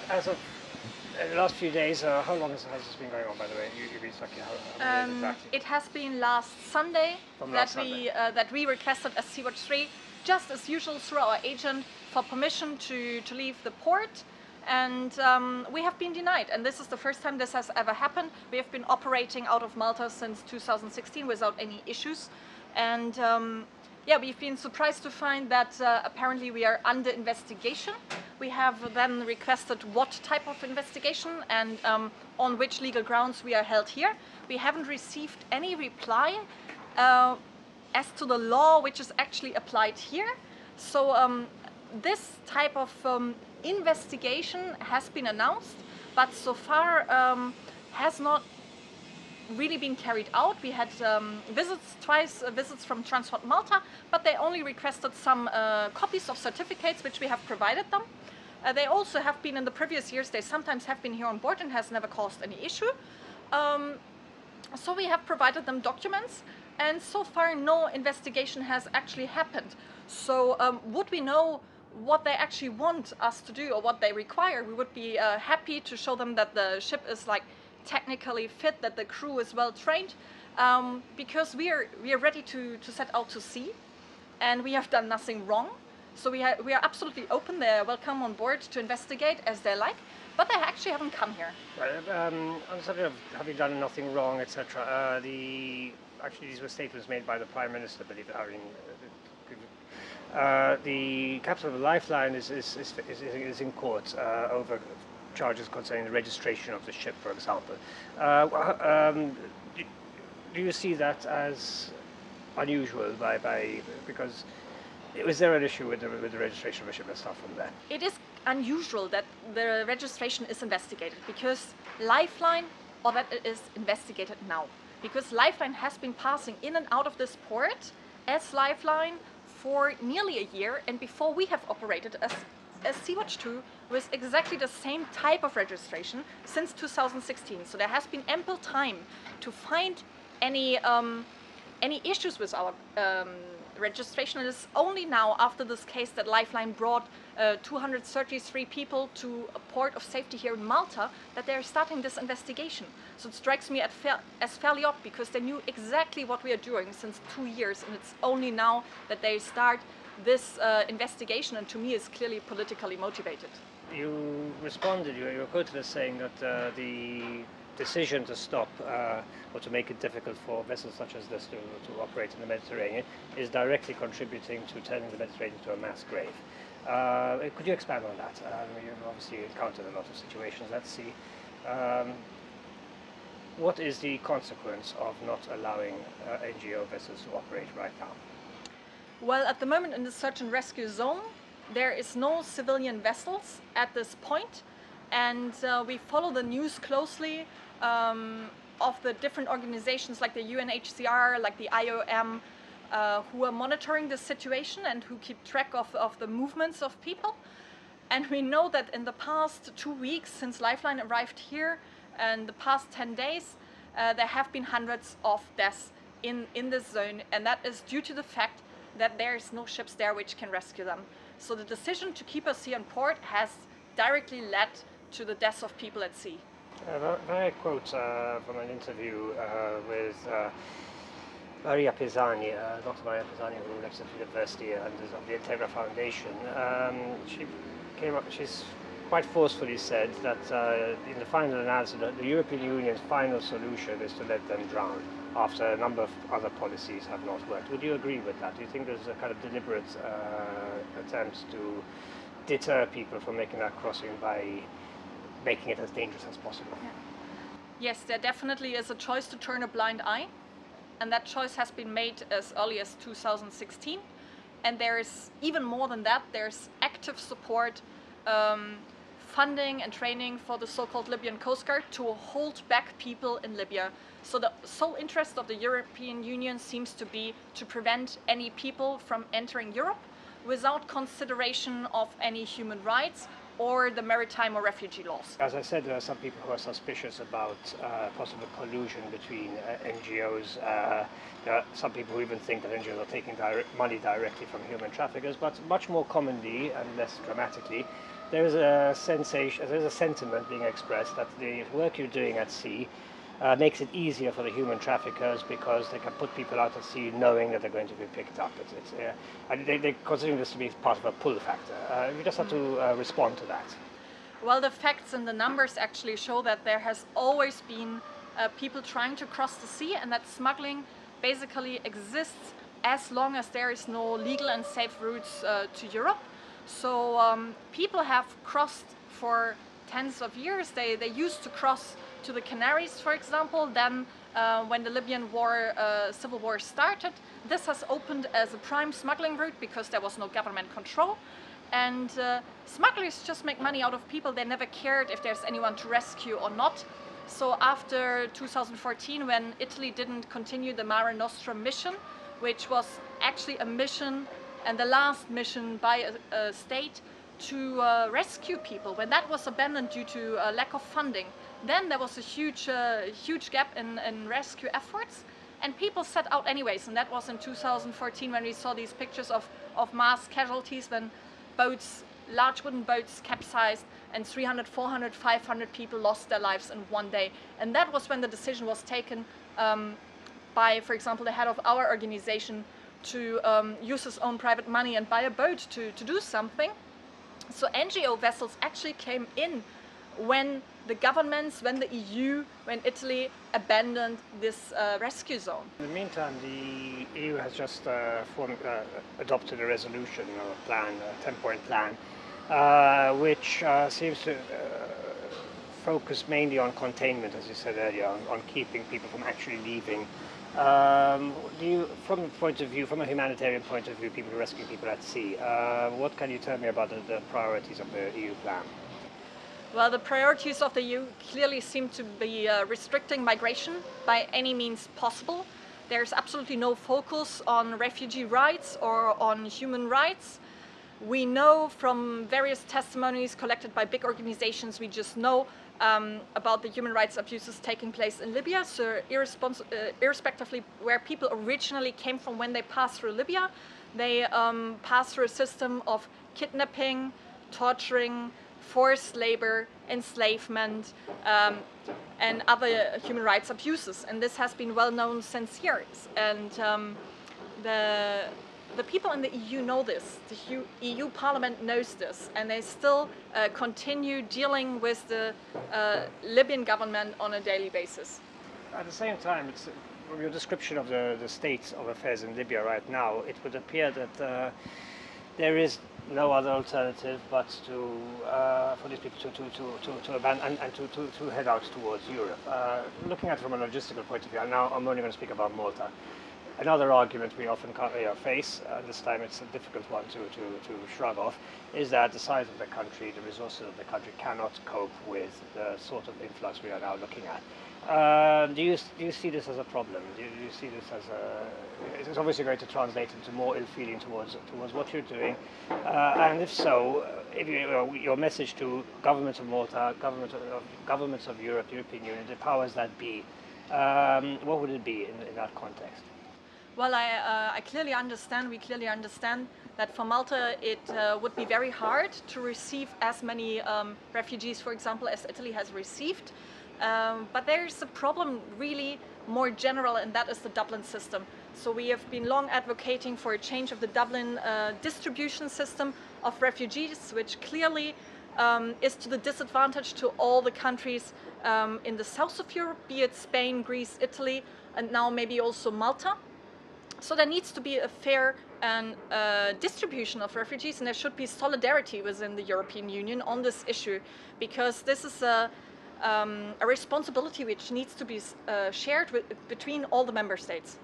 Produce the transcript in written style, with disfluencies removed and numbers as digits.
as of the last few days, how long has this been going on, by the way? You've been stuck here, how many days exactly? It has been last Sunday that we requested as Sea-Watch 3, just as usual through our agent, for permission to leave the port. And we have been denied, and this is the first time this has ever happened. We have been operating out of Malta since 2016 without any issues. And yeah, we've been surprised to find that apparently we are under investigation. We have then requested what type of investigation and on which legal grounds we are held here. We haven't received any reply as to the law which is actually applied here. So this type of investigation has been announced, but so far has not really been carried out. We had visits from Transport Malta, but they only requested some copies of certificates, which we have provided them. They also have been in the previous years, they sometimes have been here on board and has never caused any issue. So we have provided them documents, and so far no investigation has actually happened. So would we know what they actually want us to do or what they require, we would be happy to show them that the ship is like technically fit, that the crew is well trained, because we are ready to set out to sea, and we have done nothing wrong. So we are absolutely open. They're welcome on board to investigate as they like, but they actually haven't come here. Right, on the subject of having done nothing wrong, etc. Actually, these were statements made by the Prime Minister, believe it or not. The captain of the Lifeline is in court over charges concerning the registration of the ship, for example. Do you see that as unusual? Because is there an issue with the registration of a ship? Let's start from there. It is unusual that the registration is investigated because Lifeline, or that it is investigated now, because Lifeline has been passing in and out of this port as Lifeline for nearly a year, and before we have operated as Sea-Watch 2 with exactly the same type of registration since 2016. So there has been ample time to find any issues with our registration. It is only now, after this case, that Lifeline brought 233 people to a port of safety here in Malta, that they're starting this investigation. So it strikes me as fairly odd, because they knew exactly what we are doing since 2 years, and it's only now that they start this investigation, and to me is clearly politically motivated. You responded, you were quoted as saying that the decision to stop or to make it difficult for vessels such as this to operate in the Mediterranean is directly contributing to turning the Mediterranean into a mass grave. Could you expand on that? You've obviously encountered a lot of situations at sea. What is the consequence of not allowing NGO vessels to operate right now? Well, at the moment in the search and rescue zone, there is no civilian vessels at this point, and we follow the news closely of the different organizations like the UNHCR, like the IOM, who are monitoring the situation and who keep track of the movements of people. And we know that in the past 2 weeks since Lifeline arrived here, and the past 10 days, there have been hundreds of deaths in this zone, and that is due to the fact that there is no ships there which can rescue them. So the decision to keep us here in port has directly led to the deaths of people at sea. I quote from an interview with Maria Pisani, Dr. Maria Pisani, who lectures at the university and is of the Integra Foundation. She's quite forcefully said that in the final analysis, the European Union's final solution is to let them drown after a number of other policies have not worked. Would you agree with that? Do you think there's a kind of deliberate attempt to deter people from making that crossing by making it as dangerous as possible? Yeah. Yes, there definitely is a choice to turn a blind eye, and that choice has been made as early as 2016. And there's even more than that. There's active support, funding and training for the so-called Libyan Coast Guard to hold back people in Libya. So the sole interest of the European Union seems to be to prevent any people from entering Europe without consideration of any human rights or the maritime or refugee laws. As I said, there are some people who are suspicious about possible collusion between NGOs. There are some people who even think that NGOs are taking money directly from human traffickers, but much more commonly and less dramatically, there is a sentiment being expressed that the work you're doing at sea makes it easier for the human traffickers because they can put people out at sea knowing that they're going to be picked up. And they're considering this to be part of a pull factor. You just have to respond to that. Well, the facts and the numbers actually show that there has always been people trying to cross the sea, and that smuggling basically exists as long as there is no legal and safe routes to Europe. So people have crossed for tens of years. They used to cross to the Canaries, for example. Then when the Libyan civil war started, this has opened as a prime smuggling route because there was no government control. And smugglers just make money out of people. They never cared if there's anyone to rescue or not. So after 2014, when Italy didn't continue the Mare Nostrum mission, which was actually a mission and the last mission by a state to rescue people, when that was abandoned due to lack of funding, then there was a huge gap in rescue efforts, and people set out anyways. And that was in 2014 when we saw these pictures of mass casualties, when boats, large wooden boats, capsized, and 300, 400, 500 people lost their lives in one day. And that was when the decision was taken by, for example, the head of our organization to use his own private money and buy a boat to do something. So NGO vessels actually came in when the governments, when the EU, when Italy abandoned this rescue zone. In the meantime, the EU has just adopted a resolution or a plan, a 10-point plan, which seems to focus mainly on containment, as you said earlier, on keeping people from actually leaving. From a point of view, from a humanitarian point of view, people rescuing people at sea, what can you tell me about the priorities of the EU plan? Well, the priorities of the EU clearly seem to be restricting migration by any means possible. There's absolutely no focus on refugee rights or on human rights. We know from various testimonies collected by big organizations, we just know about the human rights abuses taking place in Libya. So irrespectively where people originally came from when they passed through Libya, they passed through a system of kidnapping, torturing, forced labor, enslavement, and other human rights abuses. And this has been well known since years. And the people in the EU know this. The EU Parliament knows this, and they still continue dealing with the Libyan government on a daily basis. At the same time, from your description of the state of affairs in Libya right now, it would appear that there is no other alternative but for these people to abandon and to head out towards Europe. Looking at it from a logistical point of view, now I'm only going to speak about Malta. Another argument we often face, this time it's a difficult one to shrug off, is that the size of the country, the resources of the country cannot cope with the sort of influx we are now looking at. Do you see this as a problem? Do you see this as it's obviously going to translate into more ill feeling towards what you're doing? And if so, your message to governments of Malta, governments of Europe, European Union, the powers that be, what would it be in that context? Well, I clearly understand, we clearly understand that for Malta it would be very hard to receive as many refugees, for example, as Italy has received. But there's a problem really more general, and that is the Dublin system. So we have been long advocating for a change of the Dublin distribution system of refugees, which clearly is to the disadvantage to all the countries in the south of Europe, be it Spain, Greece, Italy, and now maybe also Malta. So there needs to be a fair and distribution of refugees, and there should be solidarity within the European Union on this issue, because this is a responsibility which needs to be shared between all the member states.